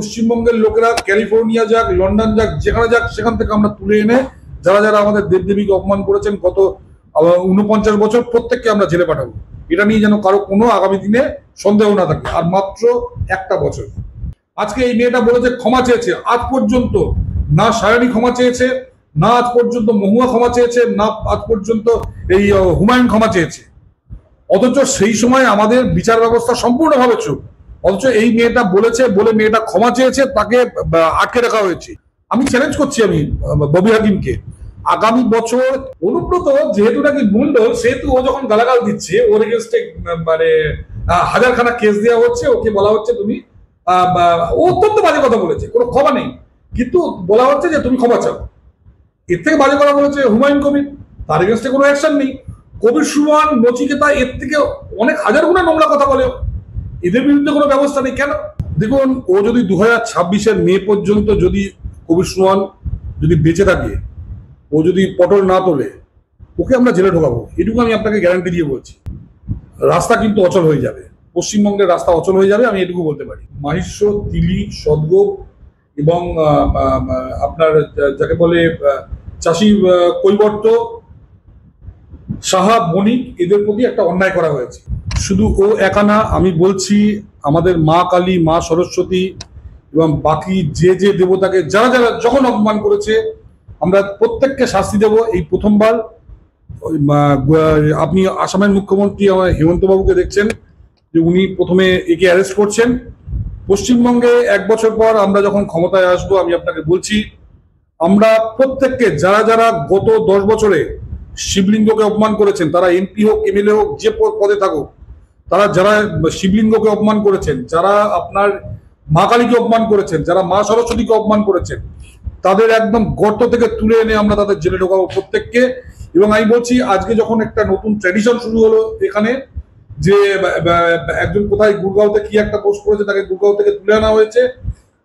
পশ্চিমবঙ্গের লোকেরা ক্যালিফোর্নিয়া যাক, লন্ডন যাক, যেখানে যাক সেখান থেকে আমরা তুলে এনে যারা যারা আমাদের দেবদেবীকে অপমান করেছেন গত 49 বছর প্রত্যেককে আমরা জেলে পাঠাবো। এটা নিয়ে যেন কারো কোনো আগামী দিনে সন্দেহ না থাকে। আর মাত্র একটা বছর। আজকে এই মেয়েটা বলেছে ক্ষমা চেয়েছে, আজ পর্যন্ত না সায়নী ক্ষমা চেয়েছে, না আজ পর্যন্ত মহুয়া ক্ষমা চেয়েছে, না আজ পর্যন্ত এই হুমায়ুন ক্ষমা চেয়েছে। অথচ সেই সময় আমাদের বিচার ব্যবস্থা সম্পূর্ণভাবে চুপ। অথচ এই মেয়েটা বলেছে বলে মেয়েটা ক্ষমা চেয়েছে, তাকে আটকে রাখা হয়েছে। আমি চ্যালেঞ্জ করছি ববি হাকিমকে, আগামী বছর অনুব্রত যেহেতু নাকি মন্ডল, সেহেতু ও যখন গালাগাল দিচ্ছে ওর এগেনস্টে মানে হাজারখানা কেস দেওয়া হচ্ছে, ওকে বলা হচ্ছে তুমি ও অত্যন্ত বাজে কথা বলেছে, কোনো ক্ষমা নেই, কিন্তু বলা হচ্ছে যে তুমি ক্ষমা চাও। এর থেকে বাজে কথা বলেছে হুমায়ুন কবির, তার এগেনস্টে কোনো অ্যাকশন নেই। কবির সুমন, নচিকেতা এর থেকে অনেক হাজার গুণা নোংরা কথা বলে, এদের বিরুদ্ধে কোনো ব্যবস্থা নেই কেন? দেখুন, ও যদি 2026-এর মে পর্যন্ত যদি কবির সুমন যদি বেঁচে থাকে, ও যদি পটল না তোলে, ওকে আমরা জেলে ঢোকাবো, এটুকু আমি আপনাকে গ্যারান্টি দিয়ে বলছি। রাস্তা কিন্তু অচল হয়ে যাবে, পশ্চিমবঙ্গের রাস্তা অচল হয়ে যাবে, আমি এটুকু বলতে পারি। মাহিষ্য, তিলি, সদগোপ এবং আপনার যাকে বলে চাষি কৈবর্ত, সাহা, বণিক, এদের প্রতি একটা অন্যায় করা হয়েছে। শুধু ও একা না, আমি বলছি আমাদের মা কালী, মা সরস্বতী এবং বাকি যে যে দেবতাকে যারা যারা যখন অপমান করেছে, আমরা প্রত্যেককে শাস্তি দেব। এই প্রথমবার আপনি আসামের মুখ্যমন্ত্রী হেমন্ত বাবুকে দেখছেন যে উনি প্রথমে একে অ্যারেস্ট করছেন। পশ্চিমবঙ্গে 1 বছর পর আমরা যখন ক্ষমতায় আসবো, আমি আপনাকে বলছি আমরা প্রত্যেককে যারা যারা গত 10 বছরে শিবলিঙ্গকে অপমান করেছেন, তারা এমপি হোক, এমএলএ হোক, যে পদে থাকুক, তারা যারা শিবলিঙ্গকে অপমান করেছেন, যারা আপনার মা কালীকে অপমান করেছেন, যারা মা সরস্বতীকে অপমান করেছেন, তাদের একদম গর্ত থেকে তুলে এনে আমরা তাদের জেলে ঢোকাবো প্রত্যেককে। এবং আমি বলছি আজকে যখন একটা নতুন ট্র্যাডিশন শুরু হলো এখানে, যে একজন কোথায় গুরগাঁওতে কি একটা পোস্ট করেছে, তাকে গুরগাঁও থেকে তুলে আনা হয়েছে।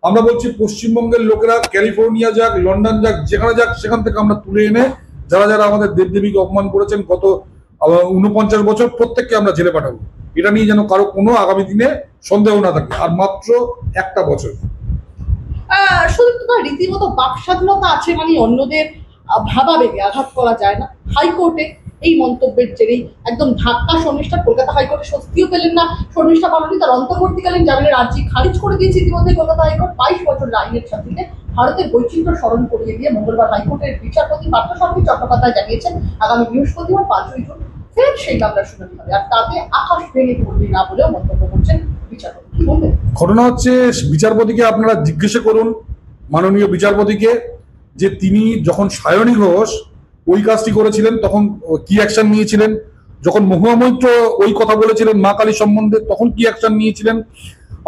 আমরা বলছি পশ্চিমবঙ্গের লোকেরা ক্যালিফোর্নিয়া যাক, লন্ডন যাক, যেখানে যাক সেখান থেকে আমরা তুলে এনে যারা যারা আমাদের দেবদেবীকে অপমান করেছেন গত 49 বছর প্রত্যেককে আমরা জেলে পাঠাবো। এটা নিয়ে যেন কারো কোনো আগামী দিনে সন্দেহ না থাকে। আর মাত্র একটা বছর। শুধু তো রীতিমতো বাক স্বাধীনতা আছে, মানে অন্যদের ভাবাবেগে আঘাত করা যায় না। হাইকোর্টে এই মন্তব্যের জেরেই একদম ধাক্কা শর্মিষ্ঠা, কলকাতা হাইকোর্টে স্বস্তিও পেলেন না শর্মিষ্ঠা পালনি, তার অন্তর্বর্তীকালীন জামিনের আর্জি খারিজ করে দিয়েছে ইতিমধ্যে কলকাতা হাইকোর্ট। 22 বছরের আইনের সাথে ভারতের বৈচিত্র্য স্মরণ করিয়ে দিয়ে মঙ্গলবার হাইকোর্টের বিচারপতি পার্থসারথী চট্টোপাধ্যায় জানিয়েছেন আগামী বৃহস্পতিবার 5ই জুন ফের সেই মামলার শুনানি হবে, আর তাতে আকাশ ভেঙে পড়বে না বলেও মন্তব্য করছেন বিচারপতি। কি বলবেন? ঘটনা হচ্ছে, বিচারপতিকে আপনারা জিজ্ঞাসা করুন, মাননীয় বিচারপতিকে, যে তিনি যখন সায়নী ঘোষ ওই কাজটি করেছিলেন তখন কি অ্যাকশন নিয়েছিলেন, যখন মহুয়া মৈত্র ওই কথা বলেছিলেন মা কালী সম্বন্ধে তখন কি অ্যাকশন নিয়েছিলেন।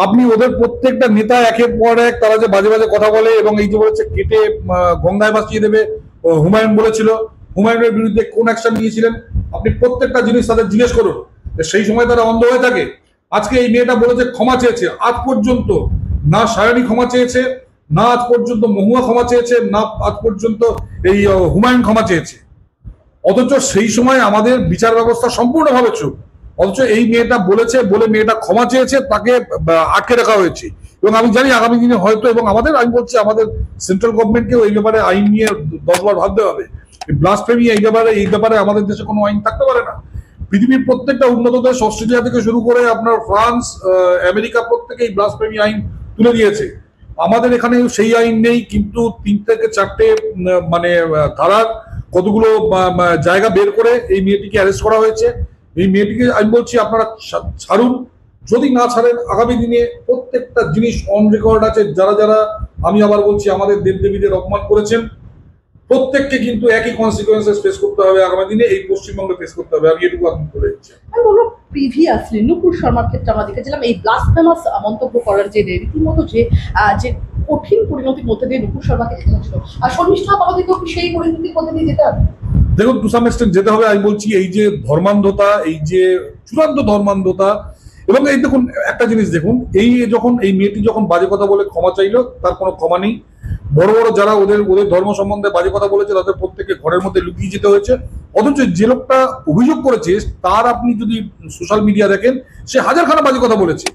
আপনি ওদের প্রত্যেকটা নেতা একের পর এক তারা যে বাজে বাজে কথা বলে এবং এই যে বলেছে কেটে গঙ্গায় ভাসিয়ে দেবে, হুমায়ুন বলেছিল, হুমায়ুনের বিরুদ্ধে কোন অ্যাকশন নিয়েছিলেন, আপনি প্রত্যেকটা জিনিস তাদের জিজ্ঞেস করুন। সেই সময় তারা অন্ধ হয়ে থাকে। আজকে এই মেয়েটা বলেছে ক্ষমা চেয়েছে, আজ পর্যন্ত না সায়নী ক্ষমা চেয়েছে, না আজ পর্যন্ত মহুয়া ক্ষমা চেয়েছে, না আজ পর্যন্ত এই হুমায়ুন ক্ষমা চেয়েছে। অথচ সেই সময় আমাদের বিচার ব্যবস্থা সম্পূর্ণভাবে চুপ। অথচ এই মেয়েটা বলেছে বলে মেয়েটা ক্ষমা চেয়েছে, তাকে আটকে রাখা হয়েছে। এবং আমি জানি আগামী দিনে হয়তো, এবং আমাদের, আমি বলছি আমাদের সেন্ট্রাল গভর্নমেন্টকেও এই ব্যাপারে আইন নিয়ে 10 বার ভাবতে হবে। ব্লাসফেমি এই ব্যাপারে আমাদের দেশে কোনো আইন থাকতে পারে না। পৃথিবীর প্রত্যেকটা উন্নত দেশ, অস্ট্রেলিয়া থেকে শুরু করে আপনার ফ্রান্স, আমেরিকা, প্রত্যেকেই ব্লাসফেমি আইন তুলে দিয়েছে। আমাদের এখানে সেই আইন নেই, কিন্তু 3 থেকে 4টে মানে ধারার কতগুলো জায়গা বের করে এই মেয়েটিকে অ্যারেস্ট করা হয়েছে। এই মেয়েটিকে আমি বলছি আপনারা ছাড়ুন। যদি না ছাড়েন, আগামী দিনে প্রত্যেকটা জিনিস অন রেকর্ড আছে। যারা যারা, আমি আবার বলছি, আমাদের দেবদেবীদের অপমান করেছেন প্রত্যেককে কিন্তু একই কনসিকুয়েন্সেস ফেস করতে হবে আগামী দিনে, এই পশ্চিমবঙ্গে ফেস করতে হবে। আমি এটুকু আপনি বলে দিচ্ছি। আমি বলবো প্রিভিয়াসলি নুপুর শর্মার ক্ষেত্রে আমরা দেখেছিলাম এই ব্লাসফেমাস মন্তব্য করার যে রীতিমতো যে কঠিন পরিণতির মধ্যে দিয়ে নুপুর শর্মাকে যেতে হচ্ছিল, আর শর্মিষ্ঠা পালনিকেও কি সেই পরিণতির মধ্যে দিয়ে যেতে হবে? দেখুন, টু সাম এক্সটেন্ট যেতে হবে। আমি বলছি এই যে ধর্মান্ধতা, এই যে চূড়ান্ত ধর্মান্ধতা, এবং এই দেখুন একটা জিনিস দেখুন, এই যখন এই মেয়েটি যখন বাজে কথা বলে ক্ষমা চাইলো, তার কোনো ক্ষমা নেই। বড় বড় যারা ওদের ধর্ম সম্বন্ধে বাজে কথা বলেছে তাদের প্রত্যেককে ঘরের মধ্যে লুকিয়ে যেতে হয়েছে। অথচ যে লোকটা অভিযোগ করেছে তার আপনি যদি সোশ্যাল মিডিয়া দেখেন, সে হাজারখানা বাজে কথা বলেছে।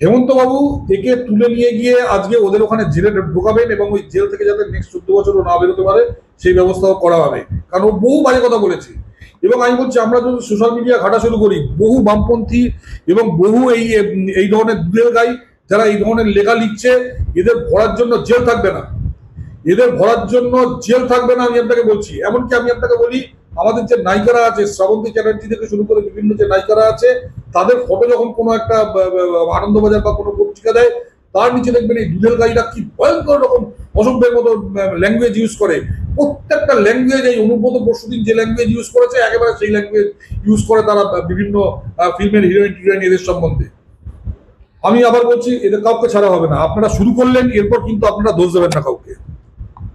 হেমন্ত বাবু একে তুলে নিয়ে গিয়ে আজকে ওদের ওখানে জেলে ঢোকাবেন এবং ওই জেল থেকে যাতে নেক্সট 14 বছরও না বেরোতে পারে সেই ব্যবস্থাও করা হবে, কারণ ও বহু বাজে কথা বলেছে। এবং আমি বলছি, আমরা যদি সোশ্যাল মিডিয়া ঘাটা শুরু করি, বহু বামপন্থী এবং বহু এই ধরনের দুধের গাই যারা এই ধরনের লেখা লিখছে, এদের ভরার জন্য জেল থাকবে না, এদের ভরার জন্য জেল থাকবে না, আমি আপনাকে বলছি। এমনকি আমি আপনাকে বলি, আমাদের যে নায়িকারা আছে, শ্রাবন্তী চ্যাটার্জি থেকে শুরু করে বিভিন্ন যে নায়িকারা আছে, তাদের ফটো যখন কোনো একটা আনন্দবাজার বা কোনো পত্রিকা দেয়, তার নিচে দেখবেন এই দুধের গাইরা কি ভয়ঙ্কর রকম অসভ্যের মতো ল্যাঙ্গুয়েজ ইউজ করে। প্রত্যেকটা ল্যাঙ্গুয়েজ, এই অনুব্রত পরশুদিন যে ল্যাঙ্গুয়েজ ইউজ করেছে, একেবারে সেই ল্যাঙ্গুয়েজ ইউজ করে তারা বিভিন্ন ফিল্মের হিরোইন এদের সম্বন্ধে। আমি আবার বলছি, এদের কাউকে ছাড়া হবে না। আপনারা শুরু করলেন, এরপর কিন্তু আপনারা দোষ দেবেন না কাউকে।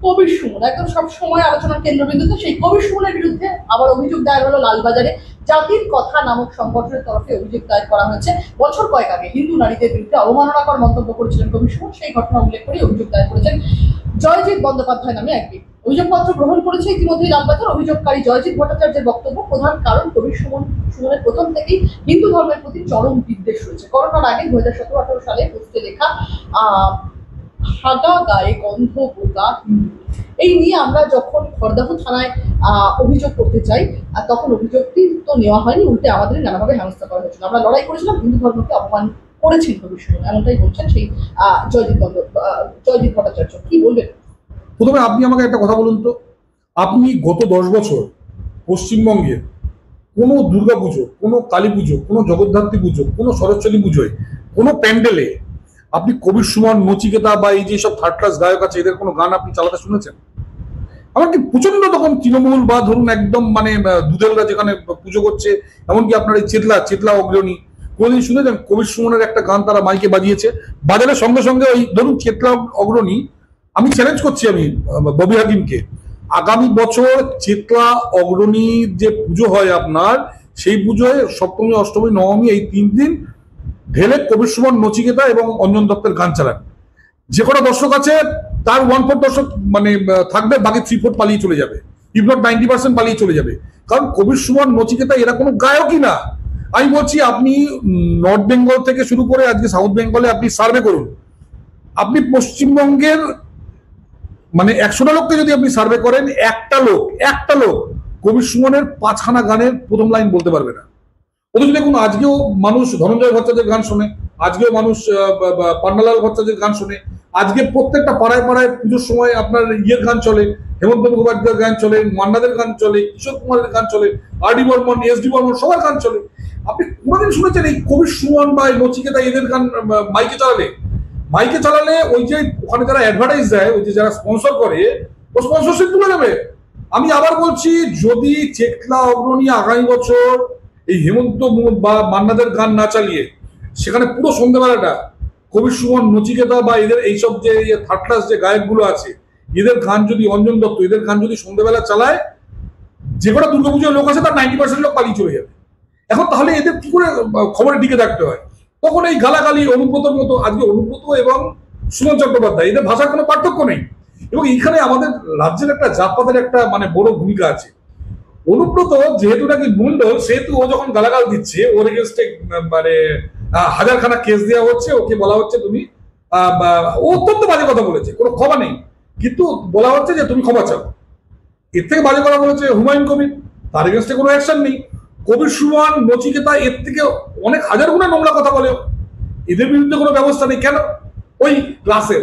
কবির সুমন একদম সবসময় আলোচনার কেন্দ্রবিন্দুতে, সেই কবির সুমনের বিরুদ্ধে আবার অভিযোগ দায়ের হলো লালবাজারে। জাতির কথা নামক সংগঠনের তরফে অভিযোগ দায়ের করা হয়েছে। বছর কয়েক আগে হিন্দু নারীদের বিরুদ্ধে অবমাননাকর মন্তব্য করেছিলেন কবির সুমন, সেই ঘটনা উল্লেখ করে অভিযোগ দায়ের করেছেন জয়জিৎ বন্দ্যোপাধ্যায় নামে এক ব্যক্তি। অভিযোগপত্র গ্রহণ করেছে ইতিমধ্যেই লালবাজার। অভিযোগকারী জয়জিৎ ভট্টাচার্যের বক্তব্য, প্রধান কারণ কবির সুমনের প্রথম থেকেই হিন্দু ধর্মের প্রতি চরম বিদ্বেষ রয়েছে। করোনার আগে 2017-18 সালে পোস্টে লেখা হাগা গায়ে গন্ধ বোকা এই নিয়ে আমরা যখন খড়দাহ থানায় অভিযোগ করতে চাই, তখন অভিযোগটি তো নেওয়া হয়নি, উল্টে আমাদের নানাভাবে হেনস্থা করা হয়েছিল। আমরা লড়াই করেছিলাম, হিন্দু ধর্মকে অপমান করেছেন কবির সুমন, এমনটাই বলছেন সেই জয়জিৎ ভট্টাচার্য। কি বলবেন? প্রথমে আপনি আমাকে একটা কথা বলুন তো, আপনি গত 10 বছর পশ্চিমবঙ্গের কোনো দুর্গাপুজো, কোনো কালী পুজো, কোনো জগদ্ধাত্রী পুজো, কোনো সরস্বতী পুজোয়, কোনো প্যান্ডেলে আপনি কবির সুমন, নচিকেতা বা এই যে সব থার্ড ক্লাস গায়ক আছে, এদের কোনো গান আপনি চালাতে শুনেছেন? এমনকি প্রচন্ড তখন তৃণমূল বা ধরুন একদম মানে দুধেলরা যেখানে পুজো করছে, এমনকি আপনার এই চেতলা অগ্রণী, কোনদিন শুনেছেন কবির সুমনের একটা গান তারা মাইকে বাজিয়েছে? বাজারের সঙ্গে সঙ্গে ওই ধরুন চেতলা অগ্রণী, আমি চ্যালেঞ্জ করছি আমি ববি হাকিমকে, আগামী বছর চেতলা অগ্রণী যে পুজো হয় আপনার, সেই পুজোয় সপ্তমী, অষ্টমী, নবমী এই 3 দিন ঢেলে কবির সুমন, নচিকেতা এবং অঞ্জন দত্তের গান চালান। যে কটা দর্শক আছে তার 1/4 দর্শক মানে থাকবে, বাকি 3/4 পালিয়ে চলে যাবে, ইফ নট 90% পালিয়ে চলে যাবে। কারণ কবির সুমন, নচিকেতা এরা কোনো গায়কই না। আমি বলছি, আপনি নর্থ বেঙ্গল থেকে শুরু করে আজকে সাউথ বেঙ্গলে আপনি সার্ভে করুন, আপনি পশ্চিমবঙ্গের মানে 100টা লোককে যদি আপনি সার্ভে করেন, একটা লোক কবির সুমনের 5খানা গানের প্রথম লাইন বলতে পারবে না। অথচ দেখুন, আজকেও মানুষ ধনঞ্জয় ভট্টাচার্যের গান শোনে, আজকেও মানুষ পান্নালাল ভট্টাচার্যের গান শোনে, আজকে প্রত্যেকটা পাড়ায় পাড়ায় পুজোর সময় আপনার ইয়ের গান চলে, হেমন্ত মুখোপাধ্যায়ের গান চলে, মান্নাদের গান চলে, কিশোর কুমারের গান চলে, আর.ডি. বর্মন, এস.ডি. বর্মন, সবার গান চলে। আপনি কোনোদিন শুনেছেন এই কবির সুমন বা নচিকেতা এদের গান মাইকে চালালে ওই যে ওখানে যারা অ্যাডভার্টাইজ দেয়, ওই যে যারা স্পন্সর করে, ও স্পন্সরশিপ তুলে যাবে। আমি আবার বলছি, যদি চেতলা অগ্রণী আগামী বছর এই হেমন্ত বা মান্নাদের গান না চালিয়ে সেখানে পুরো সন্ধ্যেবেলাটা কবির সুমন, নচিকেতা বা এদের এইসব যে থার্ড ক্লাস যে গায়কগুলো আছে, এদের গান যদি, অঞ্জন দত্ত, এদের গান যদি সন্ধ্যেবেলা চালায়, যে কটা দুর্গাপুজোর লোক আছে তার 90% লোক পালিয়ে চলে যাবে। এখন তাহলে এদের কি করে খবরের দিকে থাকতে হয়? তখন এই গালাগালি অনুব্রতর মতো, আজকে অনুব্রত এবং সুমন চট্টোপাধ্যায়, এদের ভাষার কোনো পার্থক্য নেই। এবং এখানে আমাদের রাজ্যের একটা জাতপাতের একটা মানে বড় ভূমিকা আছে। অনুব্রত যেহেতু নাকি মন্ডল, সেহেতু ও যখন গালাগাল দিচ্ছে, ওর এগেনস্টে মানে 1000খানা কেস দেওয়া হচ্ছে, ওকে বলা হচ্ছে তুমি ও অত্যন্ত বাজে কথা বলেছে, কোনো ক্ষমা নেই, কিন্তু বলা হচ্ছে যে তুমি ক্ষমা চাও। এর থেকে বাজে কথা বলেছে হুমায়ুন কবির, তার এগেনস্টে কোনো অ্যাকশন নেই। কবির সুমন, নচিকেতা এর থেকে অনেক হাজার গুণে নোংরা কথা বলে, এদের বিরুদ্ধে কোনো ব্যবস্থা নেই কেন? ওই ক্লাসের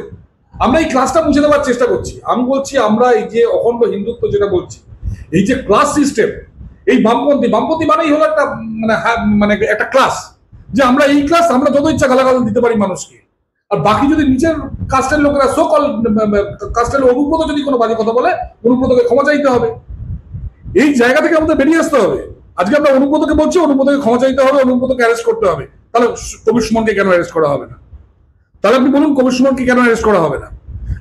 আমরা এই ক্লাসটা মুছে দেওয়ার চেষ্টা করছি। আমি বলছি, আমরা এই যে অখণ্ড হিন্দুত্ব যেটা বলছি, এই যে ক্লাস সিস্টেম, এই বামপন্থী মানেই হলো একটা মানে একটা ক্লাস, যে আমরা এই ক্লাস, আমরা যত ইচ্ছা গালাগাল দিতে পারি মানুষকে, আর বাকি যদি নিচের কাস্টের লোকেরা, সকল কাস্টের অনুব্রত যদি কোনো বাজে কথা বলে, অনুব্রতকে ক্ষমা চাইতে হবে। এই জায়গা থেকে আমাদের বেরিয়ে আসতে হবে। আজকে আমরা অনুব্রতকে বলছি, অনুব্রতকে ক্ষমা চাইতে হবে, অনুব্রতকে অ্যারেস্ট করতে হবে। তাহলে কবির সুমনকে কেন অ্যারেস্ট করা হবে না? তাহলে আপনি বলুন, কবির সুমনকে কেন অ্যারেস্ট করা হবে না?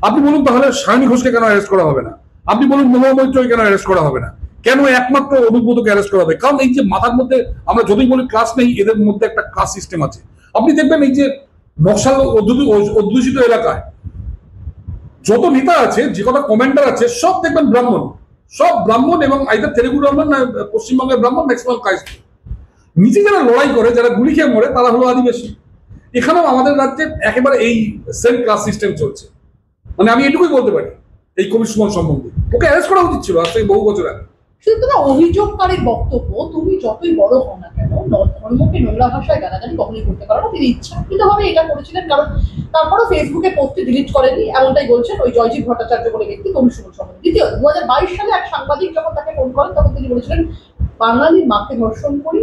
আপনি বলুন, তাহলে সায়নী ঘোষকে কেন অ্যারেস্ট করা হবে না? আপনি বলুন, মহুয়া মৈত্রকে কেন অ্যারেস্ট করা হবে না? কেন একমাত্র অনুব্রতকে অ্যারেস্ট করা হবে? কারণ এই যে মাথার মধ্যে আমরা যতই বলি ক্লাস নেই, এদের মধ্যে একটা ক্লাস সিস্টেম আছে। আপনি দেখবেন, এই যে নকশাল অধ্যুষিত এলাকায় যত নেতা আছে, যে কটা কমান্ডার আছে, সব দেখবেন ব্রাহ্মণ এবং আইদার তেলেগু ব্রাহ্মণ না পশ্চিমবঙ্গের ব্রাহ্মণ, ম্যাক্সিমাম কাস্ট। নিচে যারা লড়াই করে, যারা গুলি খেয়ে মরে, তারা হলো আদিবাসী। এখানেও আমাদের রাজ্যে একেবারে এই সেম ক্লাস সিস্টেম চলছে। মানে আমি এটুকুই বলতে পারি এই কবির সুমন সম্বন্ধে। ওকে অ্যারেস্ট করা উচিত ছিল আজ থেকে বহু বছর আগে। শুধু না অভিযোগকারীর বক্তব্য, তুমি যতই বড় হও না কেন ধর্মকে নোংরা ভাষায় গালাগালি কখনোই করতে পারো না। তিনি ইচ্ছাকৃতভাবে এটা করেছিলেন, কারণ তারপরও ফেসবুকে পোস্টটি ডিলিট করেনি, এমনটাই বলছেন ওই জয়জিৎ ভট্টাচার্য বলে ব্যক্তি কবির সুমন সম্বন্ধে। দ্বিতীয়, 2022 সালে এক সাংবাদিক যখন তাকে ফোন করেন তখন তিনি বলেছিলেন বাঙালির মাকে ধর্ষণ করি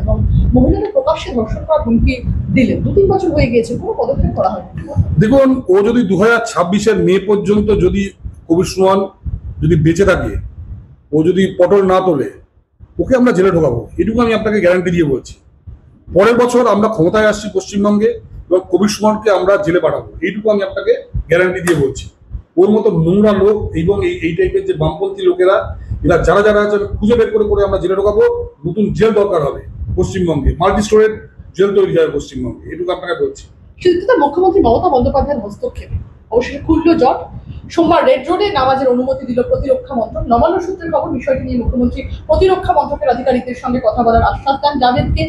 এবং মহিলাদের প্রকাশ্যে ধর্ষণ করার হুমকি দিলেন। 2-3 বছর হয়ে গিয়েছে, কোনো পদক্ষেপ করা হয়নি। দেখুন, ও যদি 2026-এর মে পর্যন্ত যদি কবির সুমন যদি বেঁচে থাকে, ও যদি পটল না তোলে, ওকে আমরা জেলে ঢোকাবো, এটুকু আমি আপনাকে গ্যারান্টি দিয়ে বলছি। পরের বছর আমরা ক্ষমতায় আসছি পশ্চিমবঙ্গে এবং কবির সুমনকে আমরা জেলে পাঠাবো, এইটুকু আমি আপনাকে গ্যারান্টি দিয়ে বলছি। ওর মতো নোংরা লোক এবং এই টাইপের যে বামপন্থী লোকেরা, এরা যারা যারা আছে খুঁজে বের করে করে আমরা জেলে ঢোকাবো। নতুন জেল দরকার হবে পশ্চিমবঙ্গে, মাল্টি স্টোরেড জেল তৈরি হবে পশ্চিমবঙ্গে, এটুকু আপনাকে বলছি। কিন্তু মুখ্যমন্ত্রী মমতা বন্দ্যোপাধ্যায়ের হস্তক্ষেপে অবশেষে খুলল জট। সোমবার রেড রোডে নামাজের অনুমতি দিল প্রতিরক্ষা মন্ত্রক। নবান্ন সূত্রের খবর, বিষয়টি নিয়ে মুখ্যমন্ত্রী প্রতিরক্ষা মন্ত্রকের আধিকারিকদের সঙ্গে কথা বলার আশ্বাস দেন। জাভেদকে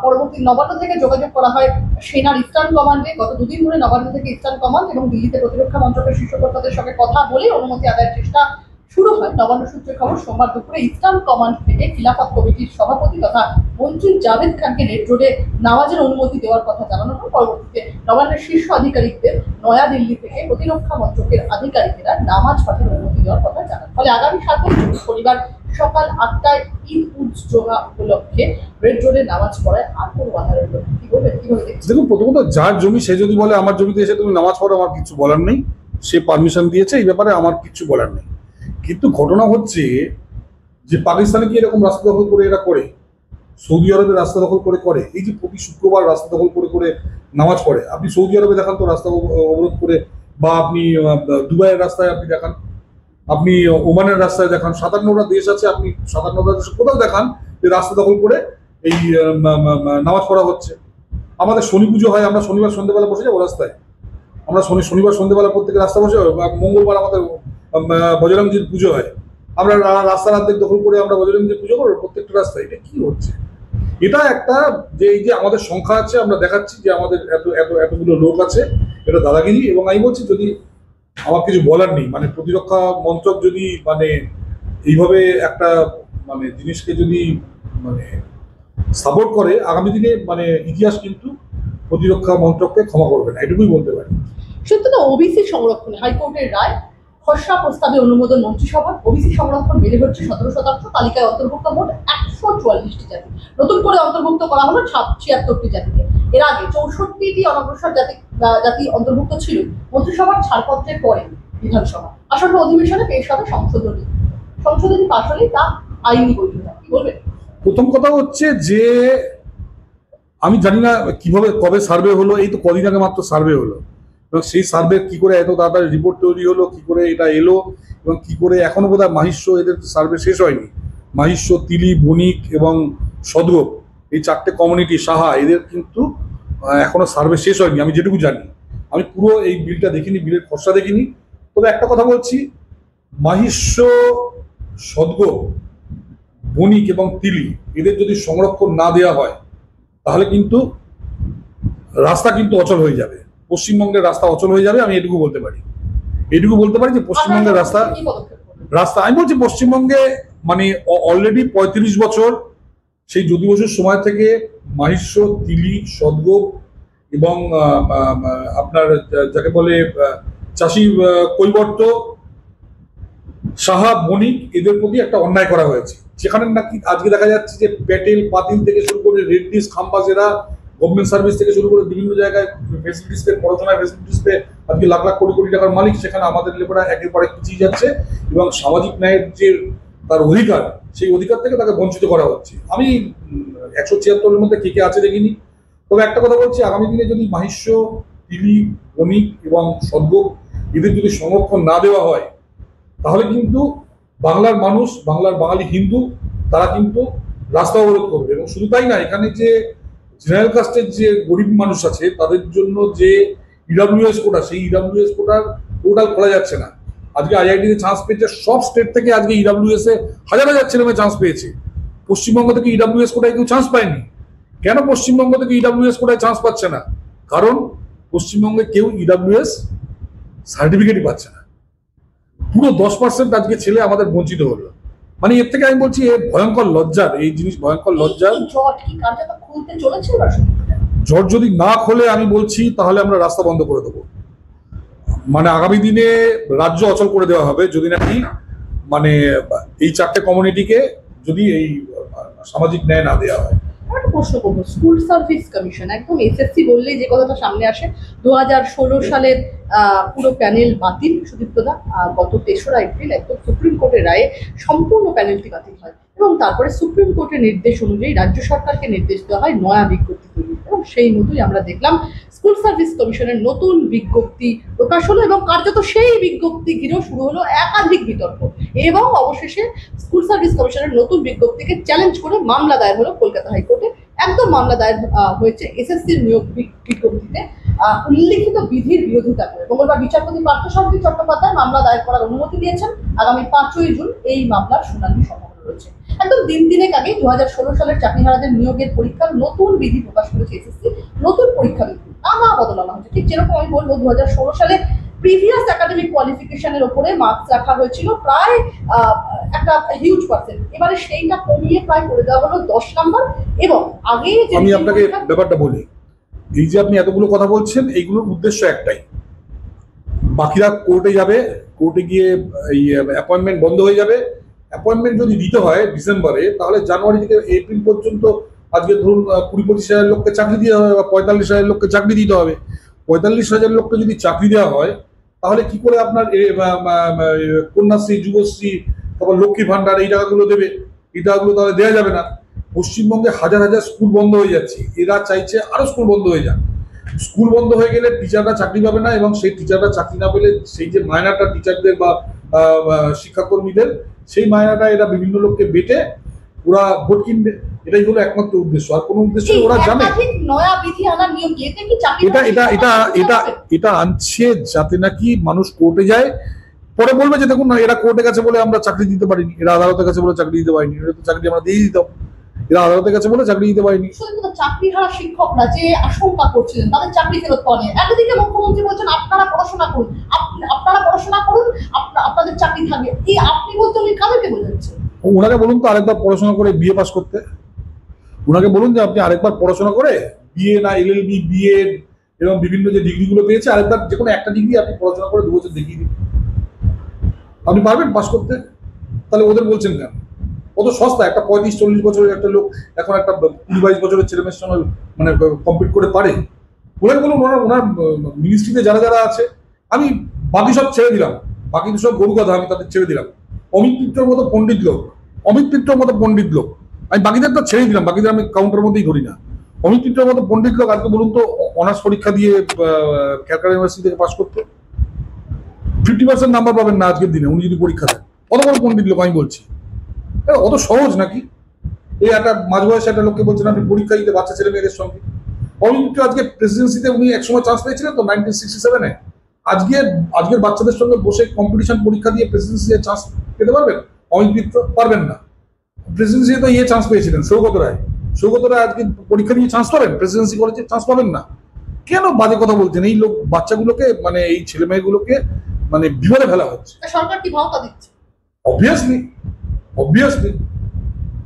পরবর্তী নবান্ন থেকে যোগাযোগ করা হয় সেনার ইস্টার্ন কমান্ডে। গত 2 দিন ধরে নবান্ন থেকে ইস্টার্ন কমান্ড এবং দিল্লিতে প্রতিরক্ষা মন্ত্রকের শীর্ষকর্তাদের সঙ্গে কথা বলে অনুমতি আদায়ের চেষ্টা শুরু হয়। নবান্ন সূত্রের খবর, সোমবার দুপুরে ইস্টার্ন কমান্ড থেকে খিলাফত কমিটির সভাপতি তথা মন্ত্রী জাভেদ খানকে রেড রোডে নামাজের অনুমতি দেওয়ার কথা জানানো হয়। পরবর্তীতে নবান্নের শীর্ষ আধিকারিকদের নয়াদিল্লি থেকে প্রতিরক্ষা মন্ত্রকের আধিকারিকেরা নামাজ পাঠের অনুমতি দেওয়ার কথা জানান। ফলে আগামী 7 শনিবার সকাল 8টায় ঈদ উজ জোহা উপলক্ষে রেড রোডে নামাজ পড়ায় আর কোনো বাধা রইল। কি বলবেন, কিভাবে দেখছেন? দেখুন, প্রথমত যার জমি সে যদি বলে আমার জমিতে এসে তুমি নামাজ পড়ো, আমার কিছু বলার নেই, সে পারমিশন দিয়েছে, এই ব্যাপারে আমার কিছু বলার নেই। কিন্তু ঘটনা হচ্ছে যে পাকিস্তানে কি এরকম রাস্তা দখল করে এরা করে, সৌদি আরবে রাস্তা দখল করে করে, এই যে প্রতি শুক্রবার রাস্তা দখল করে করে নামাজ পড়ে। আপনি সৌদি আরবে দেখান তো রাস্তা অবরোধ করে, বা আপনি দুবাইয়ের রাস্তায় আপনি দেখান, আপনি ওমানের রাস্তায় দেখান, 57টা দেশ আছে, আপনি 57টা দেশে কোথাও দেখান যে রাস্তা দখল করে এই নামাজ পড়া হচ্ছে। আমাদের শনি পুজো হয়, আমরা শনিবার সন্ধ্যেবেলা বসে যাবো রাস্তায়, আমরা শনিবার সন্ধ্যেবেলা প্রত্যেকে রাস্তা বসে যাবো। মঙ্গলবার আমাদের বজরংজির পুজো হয়, আমরা রাস্তার অর্ধেক দখল করে আমরা বজরংজির পুজো করবো প্রত্যেকটা রাস্তায়। এটা কি হচ্ছে? এটা একটা যে এই যে আমাদের সংখ্যা আছে, আমরা দেখাচ্ছি যে আমাদের এতগুলো লোক আছে, এটা দাদাগিরি। এবং আমি বলছি, যদি আমার কিছু বলার নেই, মানে প্রতিরক্ষা মন্ত্রক যদি মানে এইভাবে একটা মানে জিনিসকে যদি মানে সাপোর্ট করে, আগামী দিনে মানে ইতিহাস কিন্তু প্রতিরক্ষা মন্ত্রককে ক্ষমা করবে না, এটুকুই বলতে পারি। সত্য না, ওবিসি সংরক্ষণে হাইকোর্টের রায়, খসড়া প্রস্তাবে অনুমোদন মন্ত্রিসভার। ওবিসি সংরক্ষণ বেড়ে হচ্ছে 17%। তালিকায় অন্তর্ভুক্ত মোট 144টি জাতি, নতুন করে অন্তর্ভুক্ত করা হলো 76টি জাতিকে। এর আগে 64টি অনগ্রসর জাতি অন্তর্ভুক্ত ছিল। মন্ত্রিসভার ছাড়পত্রের পরে বিধানসভা আসন্ন অধিবেশনে পেশ হবে সংশোধনী পাশ হলেই তা আইনি বৈধতা। কি বলবেন? প্রথম কথা হচ্ছে যে আমি জানি না কিভাবে কবে সার্ভে হলো, এই তো কদিন আগে মাত্র সার্ভে হলো, এবং সেই সার্ভে কি করে এত তাড়াতাড়ি রিপোর্ট তৈরি হলো, কি করে এটা এলো, এবং কি করে এখনো বোধহয় মাহিষ্য, এদের সার্ভে শেষ হয়নি। মাহিষ্য, তিলি, বণিক এবং সদগোপ, এই 4টে কমিউনিটি, সাহা, এদের কিন্তু এখনো সার্ভে শেষ হয়নি আমি যেটুকু জানি। আমি পুরো এই বিলটা দেখিনি, বিলের খসড়া দেখিনি। তবে একটা কথা বলছি, মাহিষ্য, সদগোপ, বণিক এবং তিলি, এদের যদি সংরক্ষণ না দেওয়া হয় তাহলে কিন্তু রাস্তা কিন্তু অচল হয়ে যাবে, পশ্চিমবঙ্গের রাস্তা অচল হয়ে যাবে। আমি এটুকু বলতে পারি যে পশ্চিমবঙ্গের রাস্তা আমি বলছি পশ্চিমবঙ্গে মানে অলরেডি 35 বছর, সেই জ্যোতি বসুর সময় থেকে মাহিষ্য, তিলি, সদগোপ এবং আপনার যাকে বলে চাষি কৈবর্ত, সাহা, বণিক, এদের প্রতি একটা অন্যায় করা হয়েছে। সেখানে নাকি আজকে দেখা যাচ্ছে যে প্যাটেল, পাতিল থেকে শুরু করে রেড্ডিস, খাম্বাজেরা, গভর্নমেন্ট সার্ভিস থেকে শুরু করে বিভিন্ন জায়গায় ফেসিলিটিস পেয়ে, পড়াশোনায় ফেসিলিটিস পেয়ে আজকে লাখ লাখ কোটি কোটি টাকার মালিক। সেখানে আমাদের লেবাররা একের পর এক পিছিয়ে যাচ্ছে এবং সামাজিক ন্যায়ের যে তার অধিকার, সেই অধিকার থেকে তাকে বঞ্চিত করা হচ্ছে। আমি 176-এর মধ্যে কে কে আছে দেখিনি। তবে একটা কথা বলছি, আগামী দিনে যদি মাহিষ্য, তিলি, বণিক এবং সদগোপ এদের যদি সংরক্ষণ না দেওয়া হয় তাহলে কিন্তু বাংলার মানুষ, বাংলার বাঙালি হিন্দু, তারা কিন্তু রাস্তা অবরোধ করবে। এবং শুধু তাই না, এখানে যে জেনারেল কাস্টের যে গরিব মানুষ আছে তাদের জন্য যে ইডাব্লিউএস কোটা, সেই ইডাব্লিউএস কোটার পোর্টাল খোলা যাচ্ছে না। আজকে আইআইটিতে চান্স পেয়েছে, সব স্টেট থেকে আজকে ইডাব্লিউএস এ হাজার হাজার ছেলে মেয়ে চান্স পেয়েছে। পশ্চিমবঙ্গ থেকে ইডাব্লিউএস কোটায় কেউ চান্স পায়নি। কেন পশ্চিমবঙ্গ থেকে ইডাব্লিউএস কোটায় চান্স পাচ্ছে না? কারণ পশ্চিমবঙ্গে কেউ ইডাব্লিউএস সার্টিফিকেটই পাচ্ছে না। পুরো 10% আজকে ছেলে আমাদের বঞ্চিত হলো। মানে এর থেকে আমি বলছি এ ভয়ঙ্কর লজ্জার, এই জিনিস ভয়ঙ্কর লজ্জার। এই জট কি কার্যত খুলতে চলেছে এবার? জট যদি না খোলে আমি বলছি তাহলে আমরা রাস্তা বন্ধ করে দেবো। মানে আগামী দিনে রাজ্য অচল করে দেওয়া হবে যদি নাকি মানে এই 4টে কমিউনিটিকে যদি এই সামাজিক ন্যায় না দেওয়া হয়। একটা প্রশ্ন করবো, স্কুল সার্ভিস কমিশন একদম এসএসসি বললেই যে কথাটা সামনে আসে, 2016 সালের পুরো প্যানেল বাতিল। সুদীপ্তদা, গত 3রা এপ্রিল একদম সুপ্রিম কোর্টের রায়ে সম্পূর্ণ প্যানেলটি বাতিল হয় এবং তারপরে সুপ্রিম কোর্টের নির্দেশ অনুযায়ী রাজ্য সরকারকে নির্দেশ দেওয়া হয় নয়া বিজ্ঞপ্তি তৈরি, এবং সেই মতোই আমরা দেখলাম স্কুল সার্ভিস কমিশনের নতুন বিজ্ঞপ্তি প্রকাশ হলো এবং কার্যত সেই বিজ্ঞপ্তি ঘিরেও শুরু হলো একাধিক বিতর্ক এবং অবশেষে স্কুল সার্ভিস কমিশনের নতুন বিজ্ঞপ্তিকে চ্যালেঞ্জ করে মামলা দায়ের হলো কলকাতা হাইকোর্টে। একদম মামলা দায়ের হয়েছে এসএসসির নিয়োগ বিজ্ঞপ্তিতে উল্লিখিত বিধির বিরোধিতা করে। মঙ্গলবার বিচারপতি পার্থসারথী চট্টোপাধ্যায় মামলা দায়ের করার অনুমতি দিয়েছেন। আগামী 5ই জুন এই মামলার শুনানি সম্পন্ন রয়েছে। একদম দিনেক আগে 2016 সালের চাকরিহারাদের নিয়োগের পরীক্ষার নতুন বিধি প্রকাশ করেছে এসএসসি। নতুন পরীক্ষা বিধি নানা বদল আনা হয়েছে। ঠিক যেরকম আমি বলবো 2016 সালে প্রিভিয়াস একাডেমিক কোয়ালিফিকেশনের উপরে মার্কস রাখা হয়েছিল প্রায় একটা হিউজ পার্সেন্ট, এবারে সেইটা কমিয়ে প্রায় করে দেওয়া হলো 10 নাম্বার। এবং আগে আমি আপনাকে ব্যাপারটা বলি, এই যে আপনি এতগুলো কথা বলছেন এইগুলোর উদ্দেশ্য একটাই, বাকিরা কোর্টে যাবে, কোর্টে গিয়ে এই অ্যাপয়েন্টমেন্ট বন্ধ হয়ে যাবে। অ্যাপয়েন্টমেন্ট যদি দিতে হয় ডিসেম্বরে, তাহলে জানুয়ারি থেকে এপ্রিল পর্যন্ত আজকে ধরুন 20-25 হাজার লোককে চাকরি দিতে হবে বা 45 হাজার লোককে চাকরি দিতে হবে। 45 হাজার লোককে যদি চাকরি দেওয়া হয় তাহলে কি করে আপনার কন্যাশ্রী, যুবশ্রী, তারপর লক্ষ্মী ভান্ডার এই টাকাগুলো দেবে? এই টাকাগুলো তাহলে দেওয়া যাবে না। পশ্চিমবঙ্গে হাজার হাজার স্কুল বন্ধ হয়ে যাচ্ছে, এরা চাইছে আরো স্কুল বন্ধ হয়ে যাক। স্কুল বন্ধ হয়ে গেলে টিচাররা চাকরি পাবে না, এবং সেই টিচাররা চাকরি না পেলে সেই যে মায়নাটা টিচারদের বা শিক্ষাকর্মীদের, সেই মায়নাটা এরা বিভিন্ন লোককে বেটে ওরা ভোট কিনবে। এটাই হলো একমাত্র উদ্দেশ্য, আর কোনো উদ্দেশ্য ওরা জানে। এটা আনছে যাতে নাকি মানুষ কোর্টে যায়, পরে বলবে যে দেখুন না এরা কোর্টে গেছে বলে আমরা চাকরি দিতে পারিনি, এরা আদালতের কাছে বলে চাকরি দিতে পারিনি, এরা তো চাকরি আমরা দিয়ে দিতাম, এরা আদালতের কাছে বলে চাকরি দিতে পারিনি। চাকরিহারা শিক্ষকরা যে আশঙ্কা করছিলেন তাদের চাকরি ফেরত পাওয়া নিয়ে একদিকে মুখ্যমন্ত্রী বলছেন আপনারা পড়াশোনা করুন, আপনাদের চাকরি থাকবে। এই আপনি বলতে উনি কাদেরকে বোঝাচ্ছেন? ওনাকে বলুন তো আরেকবার পড়াশোনা করে বিএ পাস করতে। ওনাকে বলুন যে আপনি আরেকবার পড়াশোনা করে বিএ না এলএলবি, বিএড এবং বিভিন্ন যে ডিগ্রিগুলো পেয়েছে, আরেকবার যে কোনো একটা ডিগ্রি আপনি পড়াশোনা করে 2 বছর দেখিয়ে দিন, আপনি পারবেন পাস করতে। তাহলে ওদের বলছেন কেন? কত সস্তা, একটা 35-40 বছরের একটা লোক এখন একটা 20-22 বছরের ছেলেমেয়ের সঙ্গে মানে কম্পিট করে পারে? ওনাকে বলুন ওনার মিনিস্ট্রিতে যারা যারা আছে, আমি বাকি সব ছেড়ে দিলাম, বাকি সব গরু কথা আমি তাদের ছেড়ে দিলাম। অমিত মিত্রের মতো পণ্ডিত লোক আমি বাকিদের তো ছেড়ে দিলাম, বাকিদের আমি কাউন্টার মধ্যেই ধরি না। অমিত মিত্রের মতো পণ্ডিত লোক আজকে বলুন তো অনার্স পরীক্ষা দিয়ে ক্যালকাটা ইউনিভার্সিটি থেকে পাস করতে 50% নাম্বার পাবেন না আজকের দিনে, উনি যদি পরীক্ষা দেন। কত বড় পণ্ডিত লোক আমি বলছি, অত সহজ নাকি? এই একটা মাঝ বয়সে একটা লোককে বলছেন আপনি পরীক্ষা দিতে বাচ্চা ছেলে মেয়েদের সঙ্গে। অমিত মিত্র আজকে প্রেসিডেন্সিতে উনি একসময় চান্স পেয়েছিলেন তো 1967-এ। আজকের বাচ্চাদের সঙ্গে বসে কম্পিটিশন পরীক্ষা দিয়ে প্রেসিডেন্সিতে চান্স পেতে পারবেন? অমিত মিত্র পারবেন না। প্রেসিডেন্সিতে তো চান্স পেয়েছিলেন সৌগত রায় আজকে পরীক্ষা দিয়ে চান্স পাবেন? প্রেসিডেন্সি কলেজে চান্স পাবেন না। কেন বাজে কথা বলছেন? এই লোক বাচ্চাগুলোকে মানে এই ছেলে মেয়েগুলোকে মানে বিপদে ফেলা হচ্ছে। সরকার কি ভাওতা দিচ্ছে? অবভিয়াসলি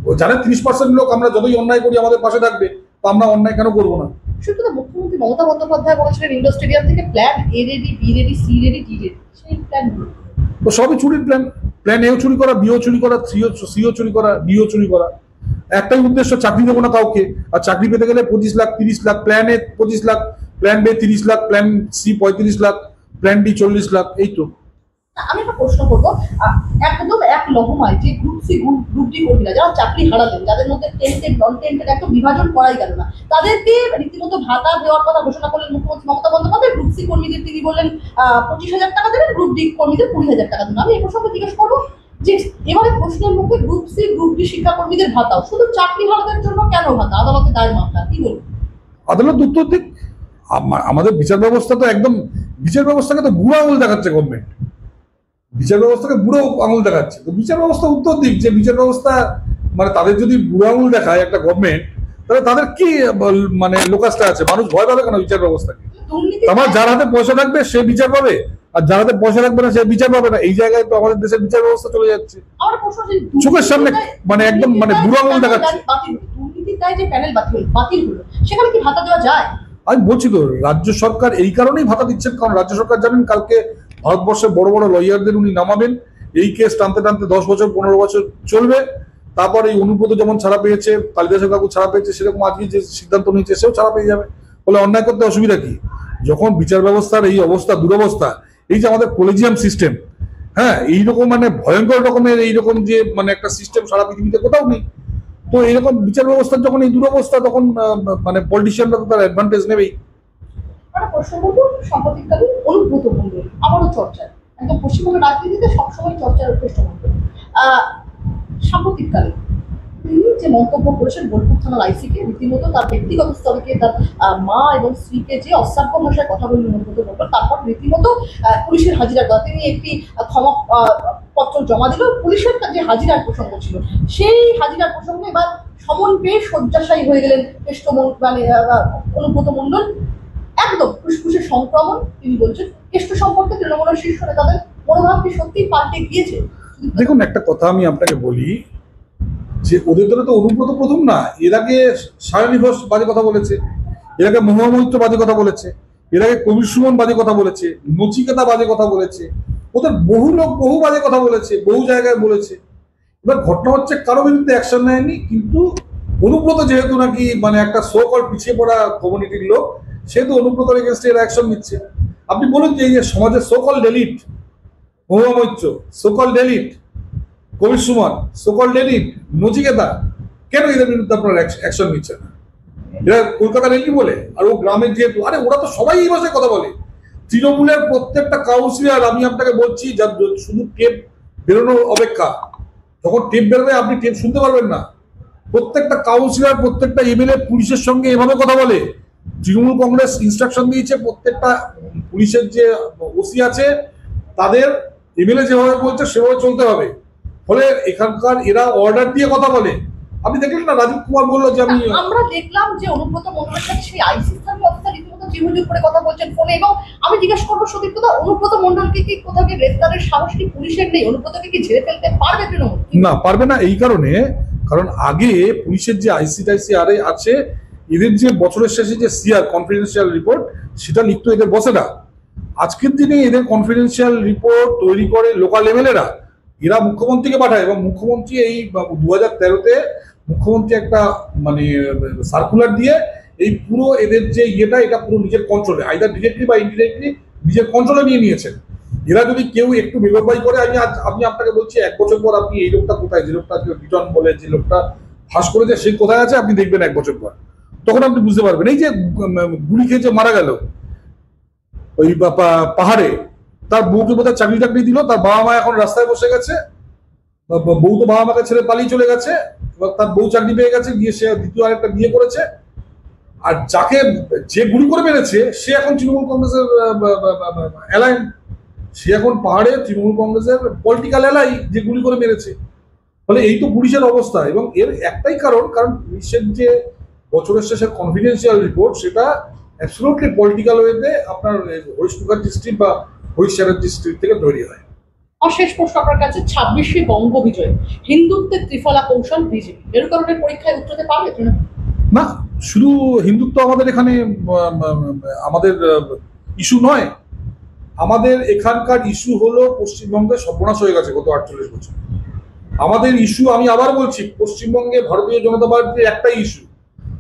ও জানে 30% লোক আমরা যতই অন্যায় করি আমাদের পাশে থাকবে, তো আমরা অন্যায় কেন করবো না? সুতরাং মুখ্যমন্ত্রী মমতা বন্দ্যোপাধ্যায় বলেছিলেন ইন্ডোর স্টেডিয়াম থেকে plan A ready, B ready, C ready, D ready. সেই প্ল্যানগুলো তো সবই চুরির প্ল্যান এও চুরি করা, বিও চুরি করা, সিও চুরি করা, ডিও চুরি করা। একটাই উদ্দেশ্য, চাকরি দেবো না কাউকে। আর চাকরি পেতে গেলে 25 lakh, 30 lakh, plan A 25 lakh, plan B 30 lakh, plan C 35 lakh, plan D 40 lakh. এই তো। আমি একটা প্রশ্ন করবো, একদম এক লহমায় যে গ্রুপ সি গ্রুপ ডি কর্মীরা যারা চাকরি হারালেন, যাদের মধ্যে টেন্টেড নন টেন্টেড একটা বিভাজন করাই গেল না, তাদেরকে রীতিমতো ভাতা দেওয়ার কথা ঘোষণা করলেন মুখ্যমন্ত্রী মমতা বন্দ্যোপাধ্যায়। গ্রুপ সি কর্মীদের তিনি বললেন 25,000 টাকা দেবেন, গ্রুপ ডি কর্মীদের 20,000 টাকা দেবেন। আমি এই প্রসঙ্গে জিজ্ঞেস করবো যে এবারে প্রশ্নের মুখে গ্রুপ সি গ্রুপ ডি শিক্ষাকর্মীদের ভাতাও শুধু চাকরি হারাদের জন্য কেন ভাতা? আদালতে দায়ের মামলা, কি বলবো? আদালত উত্তর দিক। আমাদের বিচার ব্যবস্থা তো একদম, বিচার ব্যবস্থাকে তো বুড়ো আঙুল দেখাচ্ছে গভর্নমেন্ট, বিচার ব্যবস্থাকে বুড়ো আঙুল দেখাচ্ছে। তো বিচার ব্যবস্থা উত্তর দিক যে বিচার ব্যবস্থা মানে তাদের যদি বুড়ো আঙুল দেখায় একটা গভর্নমেন্ট, তাহলে তাদের কি মানে লোকাসটা আছে? মানুষ ভয় পাবে কেন বিচার ব্যবস্থাকে? দুর্নীতি আমার যার হাতে পয়সা থাকবে সে বিচার পাবে, আর যার হাতে পয়সা থাকবে না সে বিচার পাবে না। এই জায়গায় তো আমাদের দেশের বিচার ব্যবস্থা চলে যাচ্ছে। আমার প্রশ্ন যে চোখের সামনে মানে একদম মানে বুড়ো আঙুল দেখাচ্ছে। দুর্নীতির দায় যে প্যানেল বাতিল হলো, সেখানে কি ভাতা দেওয়া যায়? আমি বলছি তো, রাজ্য সরকার এই কারণেই ভাতা দিচ্ছেন, কারণ রাজ্য সরকার জানেন কালকে ভারতবর্ষে বড় বড় লয়ারদের উনি নামাবেন, এই কেস টানতে টানতে 10 বছর 15 বছর চলবে। তারপর এই অনুব্রত যেমন ছাড়া পেয়েছে, কালিদাস কাকু ছাড়া পেয়েছে, সেরকম আজকে যে সিদ্ধান্ত নিয়েছে সেও ছাড়া পেয়ে যাবে। বলে অন্যায় করতে অসুবিধা কি? যখন বিচার ব্যবস্থার এই অবস্থা, দুরবস্থা, এই যে আমাদের কলেজিয়াম সিস্টেম, হ্যাঁ, এইরকম মানে ভয়ঙ্কর রকমের এইরকম যে মানে একটা সিস্টেম সারা পৃথিবীতে কোথাও নেই। তো এইরকম বিচার ব্যবস্থার যখন এই দুরবস্থা, তখন মানে পলিটিশিয়ানরা তো তার অ্যাডভান্টেজ নেবেই। একটা প্রশ্ন করবো, সাম্প্রতিককালে অনুব্রত মণ্ডল আমারও চর্চায়, একদম পশ্চিমবঙ্গের রাজনীতিতে সবসময় চর্চার পৃষ্ঠপোষক। সাম্প্রতিককালে তিনি যে মন্তব্য করেছেন বোলপুর থানার আইসিকে, রীতিমতো তার ব্যক্তিগত স্তরকে, তার মা এবং স্ত্রীকে যে অশ্রাব্য ভাষায় কথা বললেন অনুব্রত মণ্ডল, তারপর রীতিমতো পুলিশের হাজিরার কথা, তিনি একটি ক্ষমা পত্র জমা দিল। পুলিশের যে হাজিরার প্রসঙ্গ ছিল, সেই হাজিরার প্রসঙ্গে এবার সমন পেয়ে শয্যাশায়ী হয়ে গেলেন মানে অনুব্রত মণ্ডল। একদম ফুসফুসের সংক্রমণ, তিনি বলছেন কেষ্ট সম্পর্কে তৃণমূলের শীর্ষ নেতাদের মনোভাব কি সত্যিই পাল্টে গিয়েছে? দেখুন, একটা কথা আমি আপনাকে বলি, যে ওদের দ্বারা তো অনুব্রত প্রথম না। এর আগে সায়নী ঘোষ বাজে কথা বলেছে, এর আগে মহুয়া মৈত্র বাজে কথা বলেছে, এর আগে কবির সুমন বাজে কথা বলেছে, নচিকেতা বাজে কথা বলেছে, ওদের বহু লোক বহু বাজে কথা বলেছে, বহু জায়গায় বলেছে। এবার ঘটনা হচ্ছে কারো বিরুদ্ধে অ্যাকশন নেয়নি, কিন্তু অনুব্রত যেহেতু নাকি মানে একটা সো কল পিছিয়ে পড়া কমিউনিটির লোক, সেহেতু অনুব্রতের এগেনস্টে এরা অ্যাকশন নিচ্ছে। আপনি বলুন যে এই যে সমাজের so called elite, Mahua Moitra so called elite, Kabir Suman so called elite, Nachiketa, কেন এদের বিরুদ্ধে আপনারা অ্যাকশন নিচ্ছেন না? এরা কলকাতার এমপি বলে, আর ও গ্রামের যেহেতু, আরে ওরা তো সবাই এই ভাষায় কথা বলে। তৃণমূলের প্রত্যেকটা কাউন্সিলর, আমি আপনাকে বলছি, যা শুধু টেপ বেরোনোর অপেক্ষা, যখন টেপ বেরোবে আপনি টেপ শুনতে পারবেন না। প্রত্যেকটা কাউন্সিলর, প্রত্যেকটা এমএলএ পুলিশের সঙ্গে এভাবে কথা বলে। তৃণমূল কংগ্রেস ইনস্ট্রাকশন দিয়েছে প্রত্যেকটা পুলিশের যে ওসি আছে তাদের এমএলএ যেভাবে বলছে সেভাবে চলতে হবে। ফলে এখানকার এরা অর্ডার দিয়ে কথা বলে। আপনি দেখলেন না, রাজীব কুমার বললো যে আমরা দেখলাম যে অনুব্রত মণ্ডলের সাথে সেই আইসি স্থানীয় অফিসার রীতিমতো জিহুজুর করে কথা বলছেন ফোনে, এবং আমি জিজ্ঞেস করবো সত্যি কথা, অনুব্রত মণ্ডলকে কি কোথাও কি গ্রেফতারের সাহস কি পুলিশের নেই? অনুব্রতকে কি ঝেড়ে ফেলতে পারবে তৃণমূল? না, পারবে না। এই কারণে, কারণ আগে পুলিশের যে আইসিআইসিআর আছে, এদের যে বছরের শেষে যে সিআর কনফিডেন্সিয়াল রিপোর্ট, সেটা লিখতো এদের বসেরা। আজকের দিনে এদের কনফিডেন্সিয়াল রিপোর্ট তৈরি করে লোকাল এমএলএরা, এরা মুখ্যমন্ত্রীকে পাঠায়, এবং মুখ্যমন্ত্রী এই 2013-তে মুখ্যমন্ত্রী একটা মানে সার্কুলার দিয়ে এই পুরো এদের যে ইয়েটা, এটা পুরো নিজের কন্ট্রোলে, আইদার ডিরেক্টলি বা ইনডিরেক্টলি নিজের কন্ট্রোলে নিয়ে নিয়েছেন। এরা যদি কেউ একটু বেবরবাই করে, আমি আপনাকে বলছি 1 বছর পর আপনি এই লোকটা কোথায়, যে লোকটা রিটার্ন বলে, যে লোকটা ফাঁস করেছে, সে কোথায় আছে আপনি দেখবেন 1 বছর পর। তখন আপনি বুঝতে পারবেন। এই যে গুলি খেয়েছে মারা গেল ওই পাহাড়ে, তার বউকে বোধহয় চাকরি টাকরি দিল, তার বাবা মা এখন রাস্তায় বসে গেছে, বউ তো বাবা মাকে ছেড়ে পালিয়ে চলে গেছে, এবার তার বউ চাকরি পেয়ে গেছে, গিয়ে সে দ্বিতীয় আরেকটা বিয়ে করেছে। আর যাকে যে গুলি করে মেরেছে সে এখন তৃণমূল কংগ্রেসের অ্যালাইন, সে এখন পাহাড়ে তৃণমূল কংগ্রেসের পলিটিক্যাল অ্যালাই, যে গুলি করে মেরেছে। ফলে এই তো পুলিশের অবস্থা। এবং এর একটাই কারণ পুলিশের যে বছরের শেষের কনফিডেন্সিয়াল রিপোর্ট, সেটা অ্যাবসলিউটলি পলিটিক্যাল ওয়েতে আপনার হরিশ মুখার্জি স্ট্রিট বা হরিশ চ্যাটার্জি স্ট্রিট থেকে তৈরি হয়। আর শেষ প্রশ্ন আপনার কাছে, 26শে বঙ্গ বিজয়, হিন্দুত্বের ত্রিফলা কৌশল বিজেপি এর কারণে পরীক্ষায় উত্তরতে পারবে না? শুধু হিন্দুত্ব আমাদের এখানে আমাদের ইস্যু নয়, আমাদের এখানকার ইস্যু হলো পশ্চিমবঙ্গে সর্বনাশ হয়ে গেছে গত 48 বছর। আমাদের ইস্যু, আমি আবার বলছি, পশ্চিমবঙ্গে ভারতীয় জনতা পার্টির একটাই ইস্যু,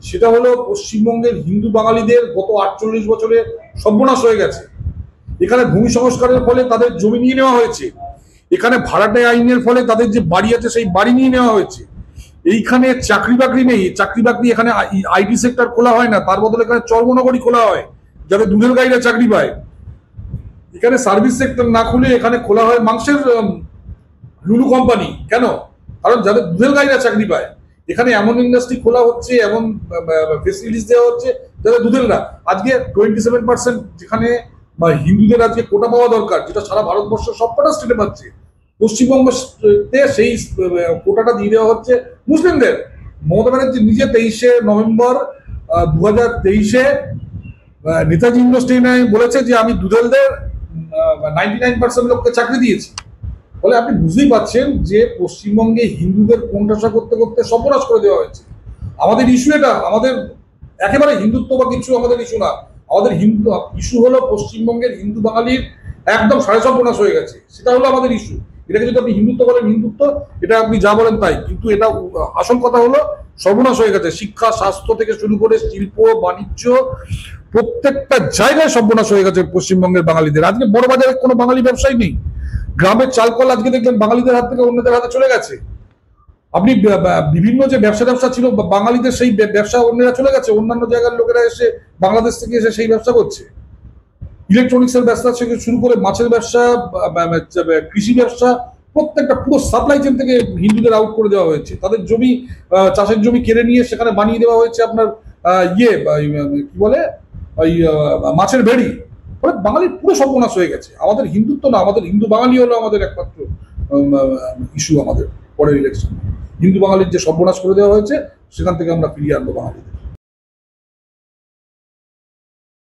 সেটা হলো পশ্চিমবঙ্গের হিন্দু বাঙালিদের গত 48 বছরে সর্বনাশ হয়ে গেছে। এখানে ভূমি সংস্কারের ফলে তাদের জমি নিয়ে নেওয়া হয়েছে, এখানে ভাড়াটে আইনের ফলে তাদের যে বাড়ি আছে সেই বাড়ি নিয়ে নেওয়া হয়েছে, এইখানে চাকরি বাকরি নেই, চাকরি বাকরি এখানে আইটি সেক্টর খোলা হয় না, তার বদলে এখানে চর্মনগরী খোলা হয় যাতে দুধের গাড়িরা চাকরি পায়। এখানে সার্ভিস সেক্টর না খুলে এখানে খোলা হয় মাংসের লুলু কোম্পানি। কেন? কারণ যাদের দুধের গাড়িরা চাকরি পায়। এখানে এমন ইন্ডাস্ট্রি খোলা হচ্ছে, এমন ফেসিলিটিস দেওয়া হচ্ছে যাতে দুধেররা, আজকে 27% যেখানে বা হিন্দুদের আজকে কোটা পাওয়া দরকার, যেটা সারা ভারতবর্ষ সবকটা স্টেটে পাচ্ছে, পশ্চিমবঙ্গে সেই কোটাটা দিয়ে দেওয়া হচ্ছে মুসলিমদের। মমতা ব্যানার্জি নিজে 23শে নভেম্বর 2023-এ নেতাজি ইন্ডাস্ট্রিয়াল বলেছে যে আমি দুদলদের 99% লোককে চাকরি দিয়েছি। ফলে আপনি বুঝতেই পারছেন যে পশ্চিমবঙ্গে হিন্দুদের কোণঠাসা করতে করতে সর্বনাশ করে দেওয়া হয়েছে। আমাদের ইস্যু এটা, আমাদের একেবারে হিন্দুত্ব বা কিছু আমাদের ইস্যু না। আমাদের হিন্দু ইস্যু হলো পশ্চিমবঙ্গের হিন্দু বাঙালির একদম সাড়ে সর্বনাশ হয়ে গেছে, সেটা হলো আমাদের ইস্যু। এটাকে যদি আপনি হিন্দুত্ব বলেন হিন্দুত্ব, এটা আপনি যা বলেন তাই, কিন্তু এটা আসল কথা হলো সর্বনাশ হয়ে গেছে। শিক্ষা, স্বাস্থ্য থেকে শুরু করে শিল্প, বাণিজ্য, প্রত্যেকটা জায়গায় সর্বনাশ হয়ে গেছে পশ্চিমবঙ্গের বাঙালিদের। আজকে বড় বাজারে কোনো বাঙালি ব্যবসায়ী নেই। গ্রামের চালকল আজকে দেখবেন বাঙালিদের হাত থেকে অন্যদের হাতে চলে গেছে। আপনি বিভিন্ন যে ব্যবসা ছিল বাঙালিদের, সেই ব্যবসা অন্যরা চলে গেছে, অন্যান্য জায়গার লোকেরা এসে বাংলাদেশ থেকে এসে সেই ব্যবসা করছে। ইলেকট্রনিক্সের ব্যবসা থেকে শুরু করে মাছের ব্যবসা, কৃষি ব্যবসা, প্রত্যেকটা পুরো সাপ্লাই চেন থেকে হিন্দুদের আউট করে দেওয়া হয়েছে। তাদের জমি, চাষের জমি কেড়ে নিয়ে সেখানে বানিয়ে দেওয়া হয়েছে আপনার কি বলে ওই মাছের ভেড়ি। ফলে বাঙালির পুরো সর্বনাশ হয়ে গেছে। আমাদের হিন্দুত্ব না, আমাদের হিন্দু বাঙালি হলো আমাদের একমাত্র ইস্যু। আমাদের পরের ইলেকশন হিন্দু বাঙালির যে সর্বনাশ করে দেওয়া হয়েছে, সেখান থেকে আমরা ফিরিয়ে আনবো বাঙালিদের।